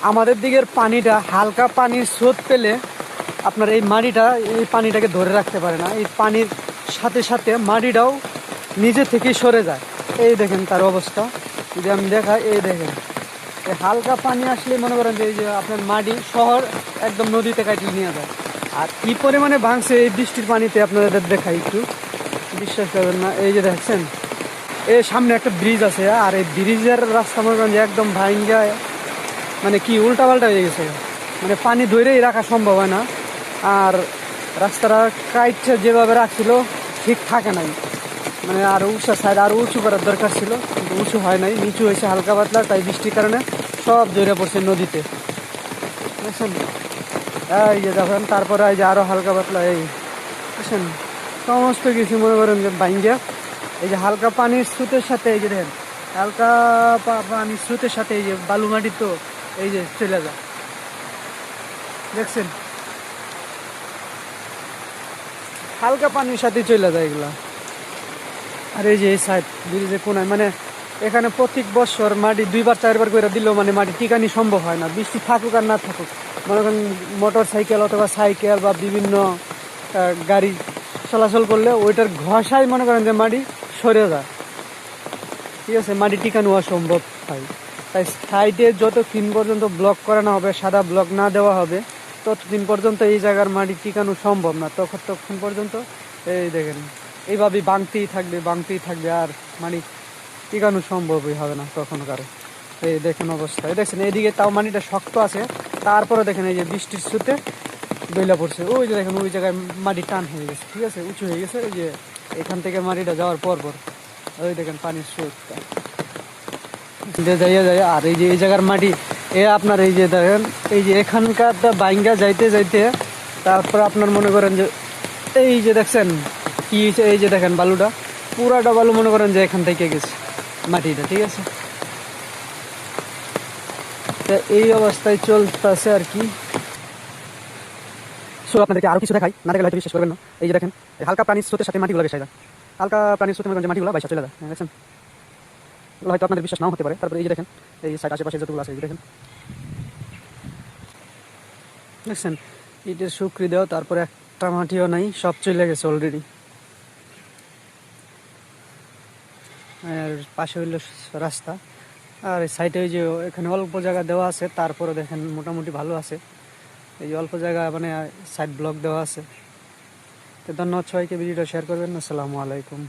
আমাদের দিকের পানিটা হালকা পানির স্রোত পেলে আপনার এই মাটিটা এই পানিটাকে ধরে রাখতে পারে না, এই পানির সাথে সাথে মাটিটাও নিজে থেকেই সরে যায়। এই দেখেন তার অবস্থা, যদি আমি দেখাই, এই দেখেন এই হালকা পানি আসলে মনে করেন যে এই যে আপনার মাটি শহর একদম নদীতে কাটিয়ে নিয়ে যায়। আর কি পরিমাণে ভাঙছে এই বৃষ্টির পানিতে আপনাদের দেখাই একটু, বিশ্বাস করবেন না। এই যে দেখছেন এর সামনে একটা ব্রিজ আছে, আর এই ব্রিজের রাস্তা মনে করেন যে একদম ভাঙ্গা, মানে কি উল্টা পাল্টা হয়ে গেছে, মানে পানি ধরেই রাখা সম্ভব হয় না। আর রাস্তাটা কাইটটা যেভাবে রাখছিল ঠিক থাকে নাই, মানে আর উঁচা সাইড আরও উঁচু করার দরকার ছিল, কিন্তু উঁচু হয় নাই, নিচু হয়েছে হালকা পাতলা, তাই বৃষ্টির কারণে সব জড়িয়ে পড়ছে নদীতে, বুঝছেন। এই যে দেখেন তারপরে এই যে আরও হালকা পাতলা, এই বুঝছেন সমস্ত কিছু মনে করেন যে ভাঙ্গা, এই যে হালকা পানির স্রোতের সাথে এই যে দেখেন হালকা পানির স্রোতের সাথে এই যে বালু মাটি তো এই যে চলে যায়, দেখছেন হালকা পানির সাথে চলে যায় এগুলা। আর এই যে এই সাইড ব্রিজের কোনায়, মানে এখানে প্রত্যেক বছর মাটি 2বার 4বার করে দিলেও মানে মাটি টিকানি সম্ভব হয় না, বৃষ্টি থাকুক আর না থাকুক। মনে করেন মোটর সাইকেল অথবা সাইকেল বা বিভিন্ন গাড়ি চলাচল করলে ওইটার ঘষায় মনে করেন যে মাটি সরে যায়, ঠিক আছে, মাটি টিকানো অসম্ভব হয়। তাই সাইডে যতদিন পর্যন্ত ব্লক করানো হবে, সাদা ব্লক না দেওয়া হবে, ততদিন পর্যন্ত এই জায়গার মাটি টিকানো সম্ভব না। ততক্ষণ পর্যন্ত এই দেখেন এইভাবেই ভাঙতেই থাকবে, আর মাটি টিকানো সম্ভবই হবে না তখন কারো। এই দেখেন অবস্থা, এই দেখছেন এইদিকে তাও মাটিটা শক্ত আছে, তারপরে দেখেন এই যে বৃষ্টির স্রোতে বইলা পড়ছে, ওই যে দেখেন ওই জায়গায় মাটি টান হয়ে গেছে, ঠিক আছে, উঁচু হয়ে গেছে। এই যে এখান থেকে মাটিটা যাওয়ার পর ওই দেখেন পানির স্রোতটা যায়। আর এই যে এই জায়গার মাটি আপনার এই যে দেখেন এই যে এখানকারটা বাইঙ্গা যাইতে তারপর আপনার মনে করেন যে এই যে দেখছেন কি হয়েছে, এই যে দেখেন বালুটা পুরাটা বালু মনে করেন যে এখান থেকে গেছে মাটিটা, ঠিক আছে। তা এই অবস্থায় চলতেছে আর কি। সো আপনাদেরকে আরো কিছু দেখাই, না দেখলে হয়তো বিশ্বাস করবেন না। এই যে দেখেন হালকা পানির স্রোতের সাথে মাটিগুলো ভেসে যায়, হালকা পানির স্রোতে মনে মাটিগুলো বাইসা চলে যায়, দেখছেন। হয়তো আপনাদের বিশ্বাস নাও হতে পারে। তারপরে এই যে দেখেন এই সাইড আশেপাশে যতগুলো আছে, এই যে দেখছেন ইটের শুকরি দেওয়া, তারপরে একটা মাটিও নাই, সব চলে গেছে অলরেডি। আর পাশে হইল রাস্তা, আর এই সাইডে ওই যে এখানে অল্প জায়গা দেওয়া আছে, তারপরে দেখেন মোটামুটি ভালো আছে, এই যে অল্প জায়গা মানে সাইড ব্লক দেওয়া আছে। তো ধন্যবাদ সবাইকে, ভিডিওটা শেয়ার করবেন। আসসালামু আলাইকুম।